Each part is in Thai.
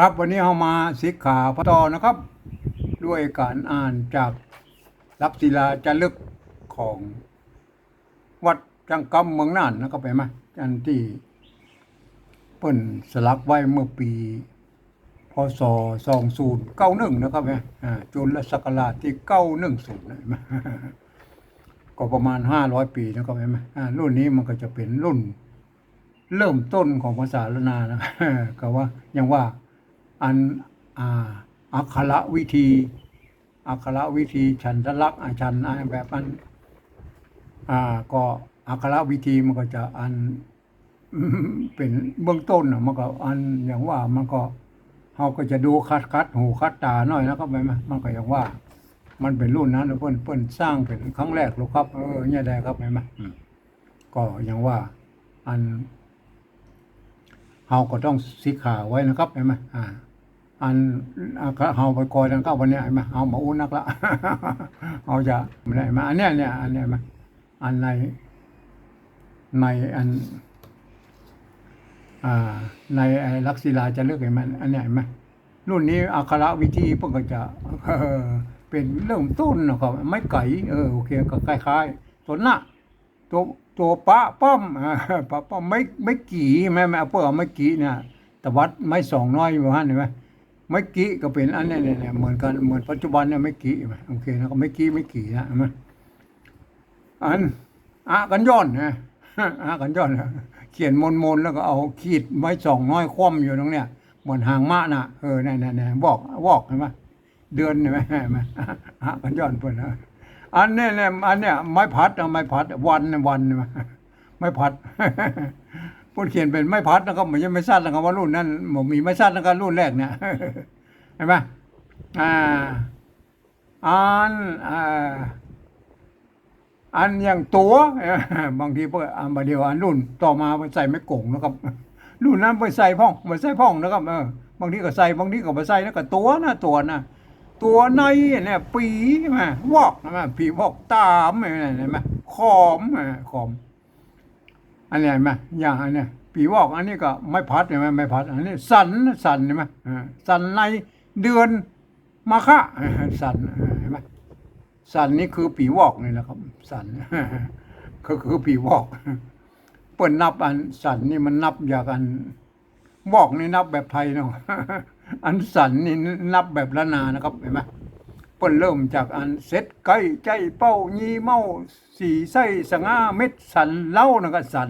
ครับวันนี้เรามาศิกขาพระต่อนะครับ ด้วยการอ่านจากลักศิลาจารึกของวัดจังกำเมืองน่านนะครับไปไหมอันที่เปิ้นสลักไว้เมื่อปีพศ2091นะครับจุลศักราชที่910นะ ก็ประมาณ500ปีนะครับเห็นไหมรุ่นนี้มันก็จะเป็นรุ่นเริ่มต้นของภาษาล้านนานะ ก็ว่ายังว่าอันอักขระวิธีฉันทลักษณ์ฉันแบบอันก็อักขระวิธีมันก็จะอัน เป็นเบื้องต้นนะมันก็อันอย่างว่ามันก็เราก็จะดูคัดหูคัดตาหน่อยนะครับมันก็อย่างว่า มันเป็นรุ่นนั้นเพิ่นสร้างเป็นครั้งแรกหรอกครับเนี่ยได้ครับก็อย่างว่าอันเฮาก็ต้องศิกขาไว้นะครับอันเฮาไปกอยดังก็วันนี้เฮามาอุ้นนักละ เฮาจะไม่ได้มาอันเนี้ยอันในอันในลักษิลาจะเลือกอันเนี้ยรุ่นนี้อักขระวิธีเพิ่นก็จะเป็นเริ่มต้นนะครับไม่ไก่โอเคก็คล้ายๆต้นละตัวปะป้อมปะป้อมไม่กี่แม่เปิ้ลไม่กี่เนี่ยตะวัดไม่สองน้อยอยู่ฮะเห็นไหมไม่กี่ก็เป็นอันนี้เนี่ยเหมือนกันเหมือนปัจจุบันเนี่ยไม่กี่โอเคนะก็ไม่กี่นะเห็นไหมอันกันย้อนนะกันย้อนเขียนมนแล้วก็เอาขีดไม้สองน้อยคว่ำอยู่ตรงเนี้ยเหมือนหางม้าน่ะเนี่ยบอกเห็นไหมเดือนเห็นไหมกันย้อนเพิ่นนะอันนี้เนี่ยไม้พัดวันไม้พัด พูดเขียนเป็นไม้พัดนะครับมันยังไม่สั้นนะครับว่ารุ่นนั้นผมมีไม้สั้นนะครับรุ่นแรกเนี่ย เห็นไหมอันอย่างตัว บางทีเพื่อมาเดียวอันรุ่นต่อมาไปใส่ไม้กงนะครับ รุ่นนั้นไปใส่พ่องนะครับบางทีก็ใส่บางทีก็ไปใส่แล้วก็ตัวในเนี่ยปีมาวอกนะปีวอกตามเห็นไหมขอมอันนี้เห็นไหมอย่างอันนี้ปีวอกอันนี้ก็ไม่พัดเห็นไหมไม่พัดอันนี้สันเห็นไหมสันในเดือนมาฆะสันเห็นไหมสันนี่คือปีวอกนี่แหละครับสัน ก็คือปีวอกเปิ่นนับอันสันนี่มันนับอย่างอันวอกนี่นับแบบไทยเนาะ อันสันนี่นับแบบละนานะครับเห็นไหมเปิ้นเริ่มจากอันเซตไก่ใจเป้ายีเมาสีไส้สง่าเม็ดสันเล่านะก็สัน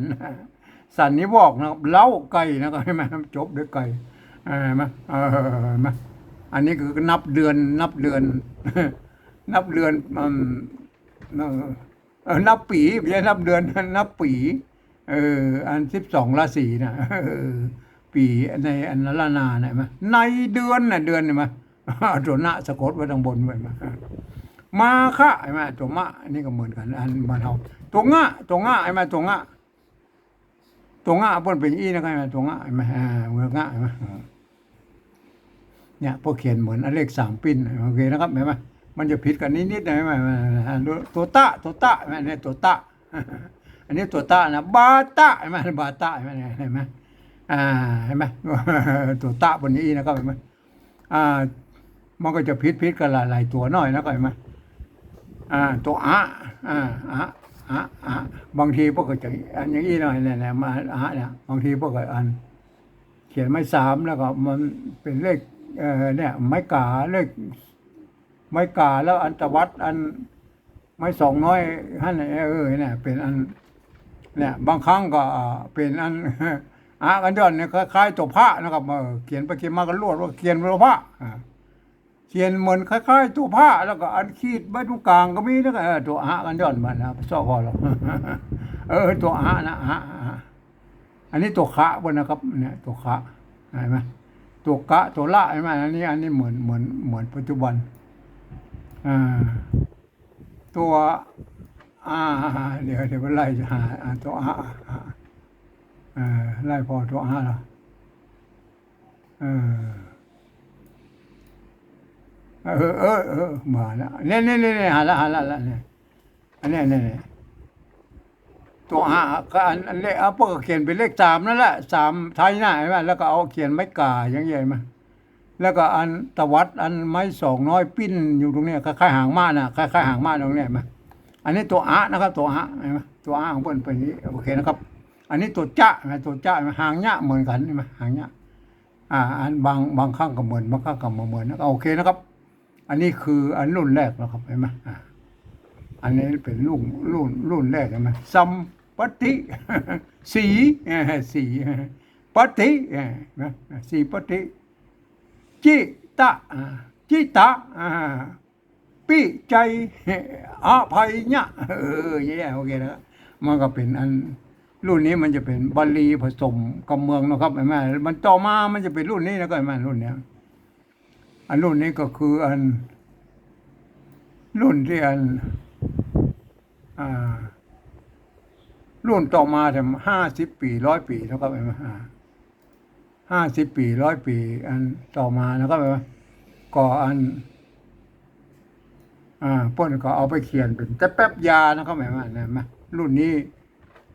นี่บอกนะครับเล่าไก่นะก็เห็นไหมจบด้วยไก่เห็นไหมอันนี้คือนับเดือน นับเดือน นับปีไม่ใช่นับเดือนนับปีอัน12ราศีนะปีในอันละนาเนี่ยมั้ยในเดือนเห็นมั้ยตัวนะสะกดไว้ทางบนไว้มาคะเห็นมั้ยตัวมะอันนี้ก็เหมือนกันอันบ้านเฮาตัวงะเห็นมั้ยตัวงะเพิ่นเป็นอีนะครับตัวงะเห็นมั้ยเหมือนงะเห็นมั้ยเนี่ยพวกเขียนเหมือนเลข3ปิ้นโอเคนะครับเห็นมั้ยมันจะผิดกันนิดๆนะเห็นมั้ยตัวตะเห็นมั้ยเนี่ยตัวตะอันนี้ตัวตะนะบาตะเห็นมั้ยบาตะเห็นมั้ยเห็นไหม ตัวตะบนนี้นะครับเห็นไหมมันก็จะพิษกันหลายตัวน้อยนะครับเห็นไหมตัวบางทีพวกก็จะอันอย่างนี้หน่อยเนี่ยมาเนี่ยบางทีพวกก็อันเขียนไม้3แล้วก็มันเป็นเลขเนี่ยไม้กาเลขไม้กาแล้วอันตวัดอันไม้2น้อยหั่นเนี่ยเป็นอันเนี่ยบางครั้งก็เป็นอันกันย้อนเนี่ยคล้ายๆตัวพระนะครับเขียนไปเขียนมาก็รวดว่าเขียนตัวพระเขียนเหมือนคล้ายๆตัวพระแล้วก็อันขีดไว้ตรงกลางก็มีแล้วก็ตัวกันย้อนมันนะชอบพอหรอกตัวนะอันนี้ตัวขะบนนะครับเนี่ยตัวขะเห็นไหมตัวกะตัวละเห็นไหมอันนี้เหมือนปัจจุบันตัวเดี๋ยวไล่หาตัวไล่พอตัวละมาแล้วเนี่ยหาละเนี่ยอันนี้ตัวก็อันเลขพวกเขียนเป็นเลข3นั่นแหละ3ไทยนะเห็นไหมแล้วก็เอาเขียนไม้กาอย่างเงี้ยมา แล้วก็อันตวัดอันไม้สองน้อยปิ้นอยู่ตรงเนี้ยคล้ายๆหางม้าน่ะคล้ายๆหางม้าตรงเนี้ยเห็นไหมอันนี้ตัวอะนะครับตัวอะเห็นไหมตัวอะของเพิ่นเป็นอย่างนี้โอเคนะครับ อันนี้ตัวจะเห็นไหมตัวจะหางเนี้ยเหมือนกันเห็นไหมหางเนี้ยอันบางข้างก็เหมือนบางข้างก็ไม่เหมือนนะโอเคนะครับ อันนี้คืออันรุ่นแรกนะครับเห็นไหมอันนี้เป็นรุ่นแรกเห็นไหมซัมปฏิสีสีปฏิเห็นไหมสีปฏิจิตะจิตะปิใจอภัยเนี่ยโอเคนะมันก็เป็นอันรุ่นนี้มันจะเป็นบาลีผสมกับเมืองนะครับเห็นไหมมันต่อมามันจะเป็นรุ่นนี้แล้วก็เห็นไหมรุ่นเนี้ยอันรุ่นนี้ก็คืออันรุ่นที่อันรุ่นต่อมาถึง50 ปี100 ปีนะครับเห็นไหม50 ปี100 ปีอันต่อมานะครับเห็นไหมก็อันเพิ่นก็เอาไปเขียนเป็นแต่แป๊บยานะครับเห็นไหมรุ่นนี้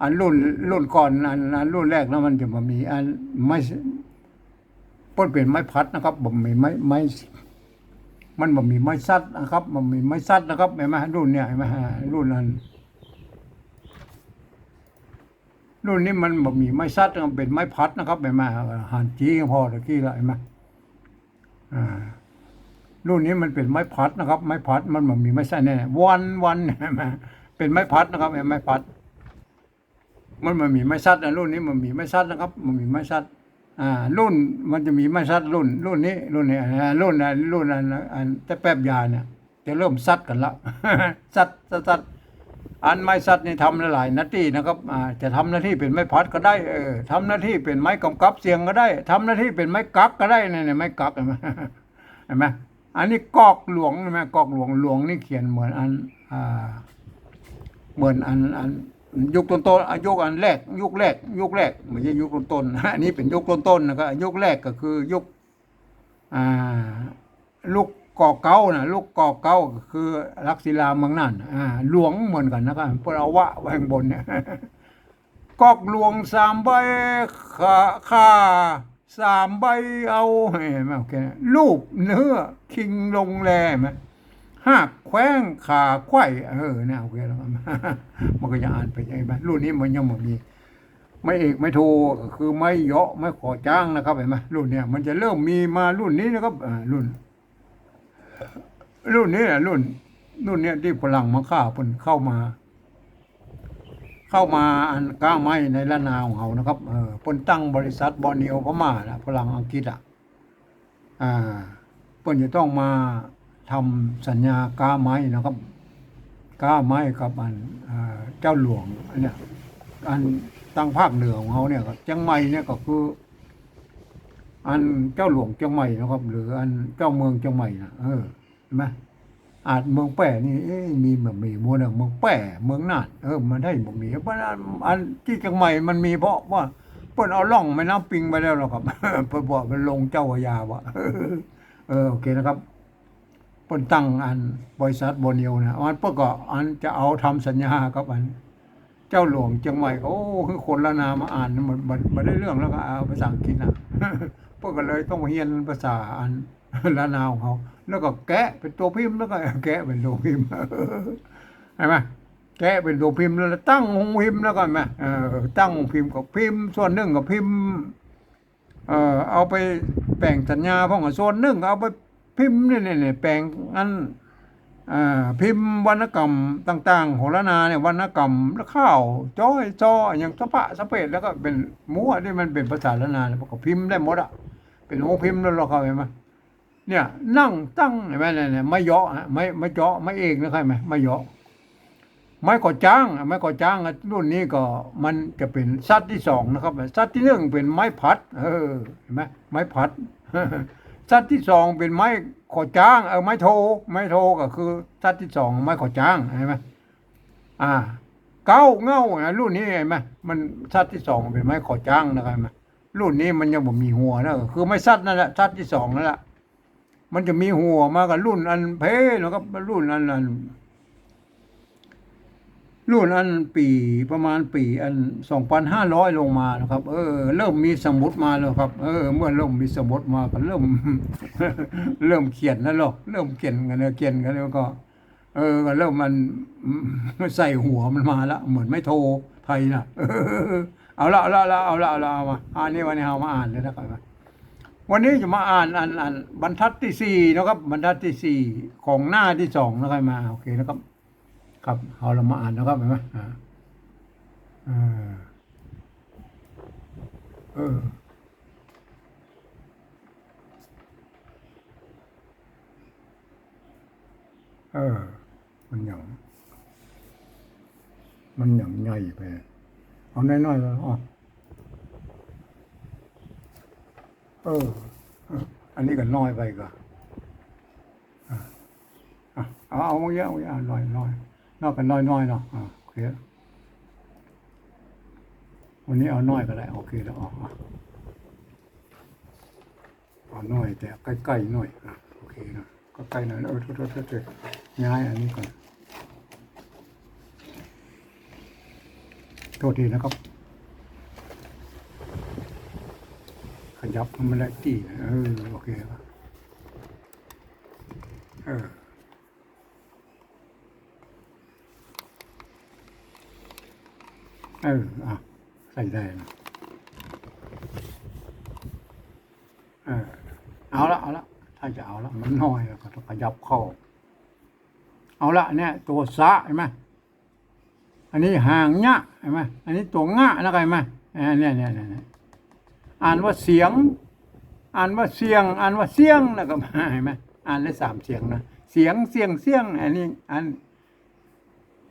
อันรุ่นก่อนอันรุ่นแรกแล้วมันจะมีอันไม่เพิ่นเป็นไม้พัดนะครับบ่มีไม้มันบ่มีไม้ซัดนะครับมันมีไม้ซัดนะครับเห็นไหมรุ่นเนี้ยเห็นไหมรุ่นนี้มันบ่มีไม้ซัดมันเป็นไม้พัดนะครับเห็นไหมหันจี้พอตะกี้ละเห็นไหมรุ่นนี้มันเป็นไม้พัดนะครับไม้พัดมันบ่มีไม้ซัดแน่วันเห็นไหมเป็นไม้พัดนะครับไม้พัดมันมีไม้ซัดรุ่นนี้มันมีไม้ซัดนะครับมันมีไม้ซัดรุ่นมันจะมีไม้ซัดรุ่นนี้รุ่นอันแต่แป๊บยาเนี่ยจะเริ่มซัดกันละ ซัดอันไม้ซัดนี่ทำหลายหน้าที่นะครับจะทำหน้าที่เป็นไม้พัดก็ได้ทำหน้าที่เป็นไม้กำกับเสียงก็ได้ทำหน้าที่เป็นไม้กักก็ได้เนี่ยไม้กักเห็นไหม เห็นไหมอันนี้กอกหลวงใช่ไหมกอกหลวงนี่เขียนเหมือนอันเหมือนอันยุคต้นยุคอันแรกยุคแรกไม่ใช่ยุคต้นอันนี้เป็นยุคต้นนะครับยุคแรกก็คือยุคลูกกอกเก้านะลูกกอกเก้าก็คือลักษิลาเมืองนั่นหลวงเหมือนกันนะครับพวกเราวะไว้ข้างบนเนี่ยกอกหลวง3 ใบค่า3 ใบเอาเห็นไหมโอเครูปเนื้อคิงลงแรไหมหากแขว้งขาไข่เนี่ยโอเคแล้วมันก็จะอ่านไปยังไงบ้างรุ่นนี้มันยังมีไม่เอกไม่โทคือไม่เยาะไม่ขอจ้างนะครับเห็นไหมรุ่นเนี้ยมันจะเริ่มมีมารุ่นนี้นะครับรุ่นนี้รุ่นเนี้ยที่ฝรั่งมาฆ่าเพิ่นเข้ามาอันก้าไม้ในละนาของเขานะครับเพิ่นตั้งบริษัทบอร์เนียวพม่านะฝรั่งอังกฤษเพิ่นจะต้องมาทำสัญญาก้าไม้นะครับก้าไม้กับอันเจ้าหลวงอันเนี้ยอันตั้งภาคเหนือของเขาเนี่ยเชียงใหม่เนี่ยก็คืออันเจ้าหลวงเชียงใหม่นะครับหรืออันเจ้าเมืองเชียงใหม่นะเห็นไหมอาจเมืองแป่นี่มีแบบมีมัวหนึ่งเมืองแป่เมืองน่านมันได้บ่มีเพราะอันที่เชียงใหม่มันมีเพราะว่าเพิ่นเอาล่องแม่น้ำปิงไปแล้วหรอกครับ เพิ่นบอกมันลงเจ้าพระยาว่ะ โอเคนะครับเพิ่นตั้งอันบริษัทบอร์เนียวนะอันเพิ่นก็อันจะเอาทำสัญญากับอันเจ้าหลวงเชียงใหม่คือคนละนามาอ่านมันได้เรื่องแล้วก็เอาภาษาอังกฤษนะ เพิ่นก็เลยต้องเรียนภาษาอันละนาของเขาแล้วก็แกะเป็นตัวพิมพ์แล้วก็แกะเป็นตัวพิมพ์ เห็นไหมแกะเป็นตัวพิมพ์แล้วตั้งองค์พิมพ์แล้วก็เห็นไหมตั้งองค์พิมพ์กับพิมพ์ส่วนหนึ่งกับพิมพ์เอาไปแปลงสัญญาพ่องส่วนหนึ่งเอาไปพิมพ์เนี่ยแปลงอันพิมพ์วรรณกรรมต่างๆโหราณาเนี่ยวรรณกรรมแล้วข้าวจ้อยจออย่างสะพะสะเปดแล้วก็เป็นมั่วที่มันเป็นภาษาล้านนาแล้วก็พิมพ์ได้หมดเป็นองค์พิมพ์แล้วเราเข้าเห็นไหมเนี่ยนั่งตั้งเห็นไหมเนี่ยไม่เยาะไม่เจาะไม่เองนะใครไหมไม่เยาะไม่ก่อจ้างรุ่นนี้ก็มันจะเป็นซัดที่2นะครับซัดที่1เป็นไม้พัดเห็นไหมไม้พัด ซัดที่2เป็นไม้ก่อจ้างไม้โทก็คือซัดที่2ไม้ก่อจ้างเห็นไหมเก้าเง่ารุ่นนี้เห็นไหมมันซัดที่2เป็นไม้ก่อจ้างนะครับรุ่นนี้มันยังบ่มีหัวนะคือไม่ซัดนั่นแหละซัดที่2นั่นแหละมันจะมีหัวมากับรุ่นอันเพแล้วก็รุ่นอัน รุ่นอันปีประมาณปีอัน2,500ลงมานะครับเริ่มมีสมุดมาแล้วครับเมื่อเริ่มมีสมุดมาก็เริ่มเริ่มเขียนแล้วหรอกเริ่มเขียนกันเขียนกันแล้วก็ก็เริ่มมันใส่หัวมันมาแล้วเหมือนไม่โทรไทยน่ะเอามาอันนี้วันนี้เอามาอ่านเลยนะครับวันนี้จะมาอ่านบรรทัดที่สี่นะครับบรรทัดที่สี่ของหน้าที่สองนะครับมาโอเคนะครับครับเอาเรามาอ่านนะครับเห็นไหมเออเออเออมันอย่างใหญ่ไปเอาน้อยๆเลยอ๋อเอออันนี้ก็น้อยไปก็เอาเยอะน้อยนอกกันน้อยเนาะโอเควันนี้เอาน้อยก็ได้โอเคแล้วเอาน้อยแต่ใกล้ๆหน่อยโอเคนะก็ใกล้หน่อยโทษย้ายอันนี้ก่อนโทษทีนะครับขยับมันไม่ได้ที่โอเคครับใส่ได้นะเอาละถ้าจะเอาละมันน้อยแล้วก็ต้องขยับเข้าเอาละเนี่ยตัวสะเห็นไหมอันนี้ห่างเนี้ยเห็นไหมอันนี้ตัวงะนะเห็นไหมเนี่ยอ่านว่าเสียงอ่านว่าเสียงอ่านว่าเสียงแล้วก็เห็นไหมอ่านได้3เสียงนะเสียงอันนี้อัน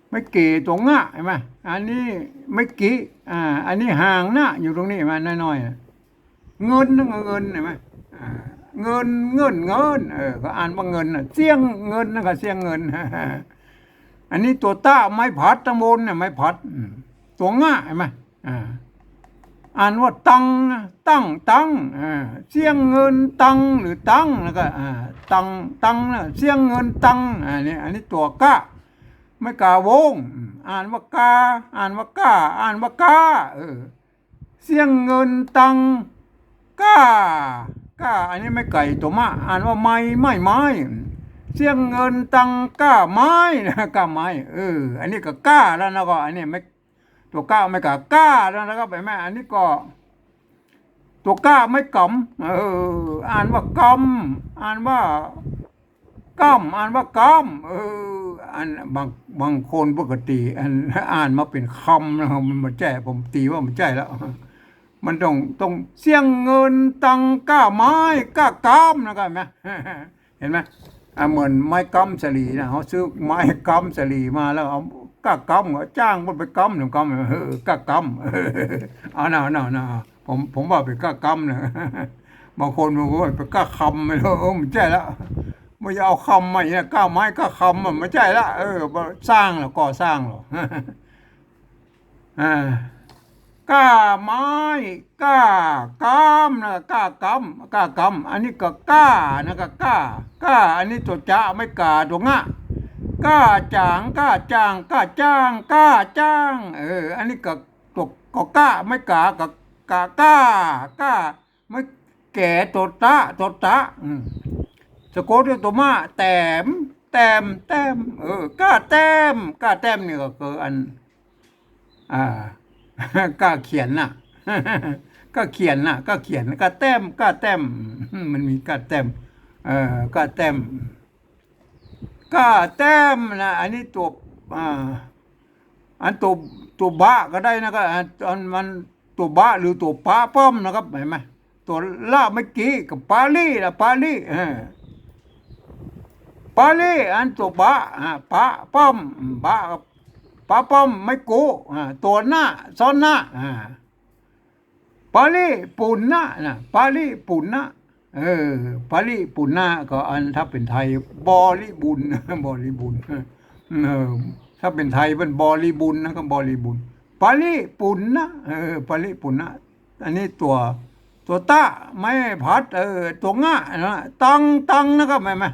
ไม่เก๋ตัวงะเห็นไหมอันนี้ไม่กี่อันนี้ห่างนะอยู่ตรงนี้มาน้อยๆเงินเห็นไหมเงินก็อ่านว่าเงินเสียงเงินนะก็เสียงเงินอันนี้ตัวต้าไม้ผัดตะบนเนี่ยไม้ผัดตัวง่าเห็นไหมอ่านว่าตังเสียงเงินตังหรือตังแล้วก็ตังนะเสียงเงินตังอันนี้ตัวก้าไม่กาวงอ่านว่ากาอ่านว่ากาอ่านว่ากาเสียงเงินตังก้าอันนี้ไม่ไก่ตัวมะอ่านว่าไม้เสียงเงินตังก้าไม้นะก้าไม้อันนี้ก็ก้าแล้วนะก็อันนี้ไม่ตัวก้าไม่ก้าแล้วนะครับไปแม่อันนี้ก็ตัวก้าไม่กำอ่านว่ากำอ่านว่ากำอ่านว่ากำอันบางคนปกติอ่านมาเป็นคำนะครับมันมาแจ้ผมตีว่ามันแจ้แล้วมันต้องเสียงเงินตังก้าไม้ก้ากำนะครับไหมเห็นไหมเหมือนไม้กำสลีนะเขาซื้อไม้กำสลีมาแล้วเอาก้ากำจ้างมันไปกำหนึ่งกำก้ากำเอาหน่าผมว่าเป็นก้ากำนะบางคนบอกว่าเป็นก้าคำไม่รู้มันใช่แล้วไม่เอาคำมาเนี่ยก้าไม้ก้าคำมันไม่ใช่ละสร้างหรอก่อสร้างหรอก้าไม้ก้ากำนะก้ากำอันนี้ก็ก้านะก็ก้าอันนี้ตัวจ้าไม่กาตัวงะก้าจางก้าจางก้าจ้างก้าจ้างอันนี้ก็ตัวก็ก้าไม่กากับก้าไม่แก่ตัวตะสะกดด้วยตัวมาแต้มก้าแต้มนี่ก็คืออันกล้าเขียนน่ะก็เขียนกล้าแต้มมันมีกล้าแต้มกล้าแต้มนะอันนี้ตัวอันตัวบะก็ได้นะก็อันมันตัวบะหรือตัวปะป้อมนะครับเห็นไหมตัวละเมื่อกี้กับปาลี่อันตัวบะปะป้อมบะปะป้อมไม่กูตัวหน้าซ้อนหน้าปาลีปุณณะนะปาลีปุณณะปาลีปุณณะก็อันถ้าเป็นไทยบริบุญถ้าเป็นไทยเป็นบริบุญนะครับบริบุญปาลีปุณณะปาลีปุณณะอันนี้ตัวตะไม่พัดตัวง่านะตังนะครับแม่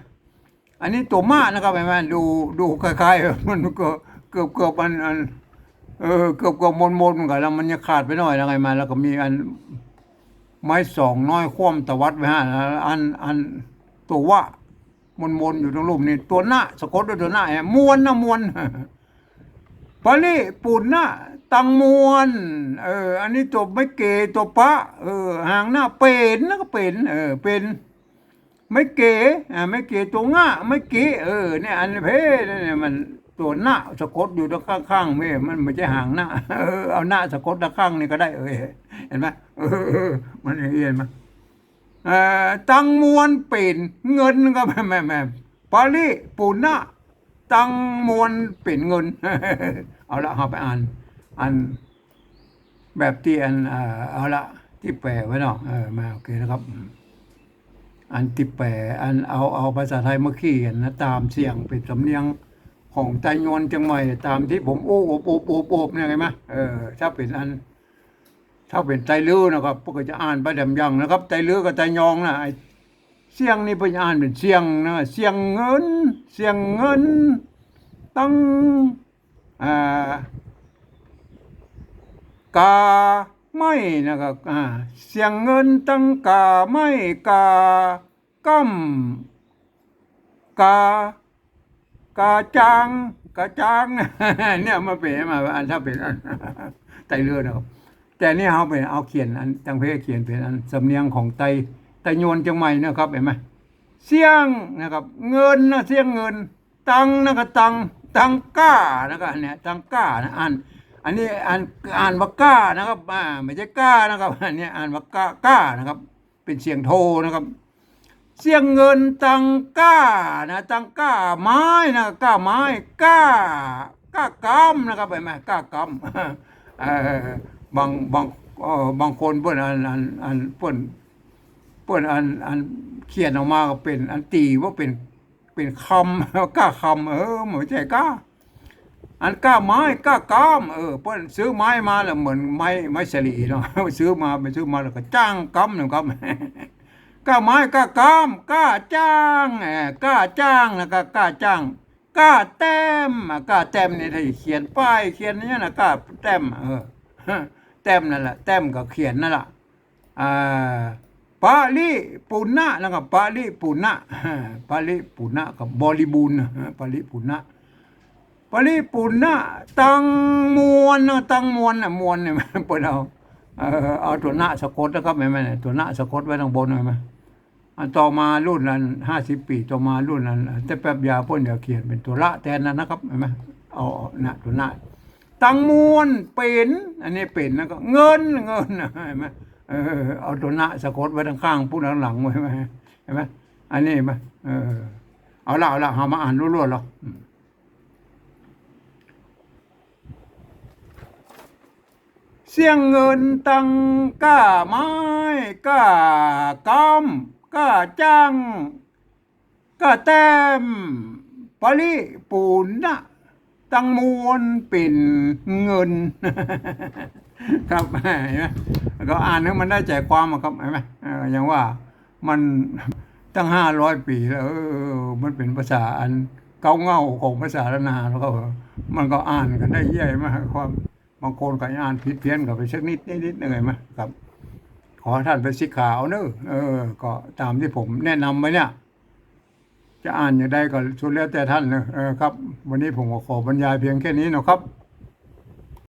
อันนี้ตัวมานะครับแม่ดูคล้ายๆมันก็ เกือบอันเกือบมนกันแล้วมันจะขาดไปหน่อยแล้วไงมาแล้วก็มีอันไม้สองน้อยคว่ำตะวัดไว้ฮะอันตัวว่ามนอยู่ตรงรูปนี่ตัวหน้าสะกดด้วยตัวหน้าแหมมวนนะมวนปาลีปุ่นหน้าตังมวนอันนี้ตัวไม่เกตัวปะหางหน้าเป็นนะก็เป็นเป็นไม่เก๋ไม่เก๋ตัวง่าไม่เก๋เนี่ยอันเพเนี่ยมันตัวหน้าสะกดอยู่ตรงข้างๆไม่มันไม่ใช่หางหน้าเอาหน้าสะกดตรงข้างนี่ก็ได้เห็นไหมมันเห็นไหมตังมวนเป็นเงินก็แม่ปาลีปูนหน้าตังมวนเป็นเงินเอาละเอาไปอ่านแบบที่อันเอาละที่แปลไว้เนาะมาโอเคนะครับอันที่แปลอันเอาภาษาไทยมาเขียนนะตามเสียงเป็นสำเนียงของไตยอนจังใหม่ตามที่ผมโอ้โอบเนี่ยไงไหมถ้าเป็นอันถ้าเป็นไตลือนะครับพวกก็จะอ่านไปดำยังนะครับไตลือกับไตยองนะเสียงนี่เป็นอ่านเป็นเสียงนะเสียงเงินตั้งกาไม่นะครับเสียงเงินตั้งกาไม่กาก้ำกาจางเนี่ยมาเป็นมาอันถ้าเป็นอันไตเรือนะครับแต่นี่เขาเป็นเอาเขียนอันจังเพเขียนเป็นอันสำเนียงของไตโยนจังใหม่นะครับเห็นไหมเสียงนะครับเงินนะเสียงเงินตังนะครับตังก้านะครับเนี่ยตังก้านะอันนี้อ่านว่าก้านะครับไม่ใช่ก้านะครับอันนี้อ่านว่าก้านะครับเป็นเสียงโทนะครับเสียงเงินตังก้านะตังก้าไม้นะก้าไม้ก้ากำนะครับเห็นไหมก้ากำบางคนเพื่อนอันเพื่อนอันเขียนออกมาก็เป็นอันตีว่าเป็นคำก้าคำไม่ใช่ก้าอันก้าไม้ก้ากำเพื่อนซื้อไม้มาแล้วเหมือนไม้สลีเนาะซื้อมาแล้วก็จ้างกำนะครับก้าไม้ก้ากำก้าจ้างนะก้าจ้างก้าแต้มเนี่ยถ้าเขียนป้ายเขียนเนี่ยนะก้าแต้มแต้มนั่นแหละแต้มก็เขียนนั่นแหละปาลีปุณณะนะครับปาลีปุณณะกับบริบูรณ์ปาลีปุณณะตังมวนมวนเนี่ยมันเปิดเอาตัวหน้าสะกดนะครับแม่ตัวหน้าสะกดไว้ทางบนหน่อยไหมต่อมารุ่นนั้น50 ปีต่อมารุ่นนั้นแต่แป๊บยาพ่นเดี๋ยวเขียนเป็นตัวละแทนนั้นนะครับเห็นไหมเอาหน้าตัวหน้าตังมวนเป็นอันนี้เป็นแล้วก็เงินเห็นไหมเอาตัวหน้าสะกดไว้ทางข้างพูดทางหลังไว้ไหมเห็นไหมอันนี้เห็นไหมเอาละหามาอ่านรวดๆหรอเสียงเงินตังก้าไม้ก้ากำก้าจ้างก้าแต้มปาลีปูนนะตังมวนเป็นเงินครับเห็นไหมก็อ่านให้มันได้ใจความครับเห็นไหมอย่างว่ามันตั้ง500 ปีแล้วมันเป็นภาษาอันเก่าเง่าของภาษาล้านนาแล้วก็มันก็อ่านกันได้เยอะมากความบางคนก็อ่านผิดเพี้ยนกับไปสักนิดหน่อยมั้ยครับ ขอท่านไปสิกขาเอาเนอะก็ตามที่ผมแนะนำไว้เนี่ยจะอ่านอย่างใดก็สุดแล้วแต่ท่านเนอะครับวันนี้ผมก็ขอบรรยายเพียงแค่นี้นะครับ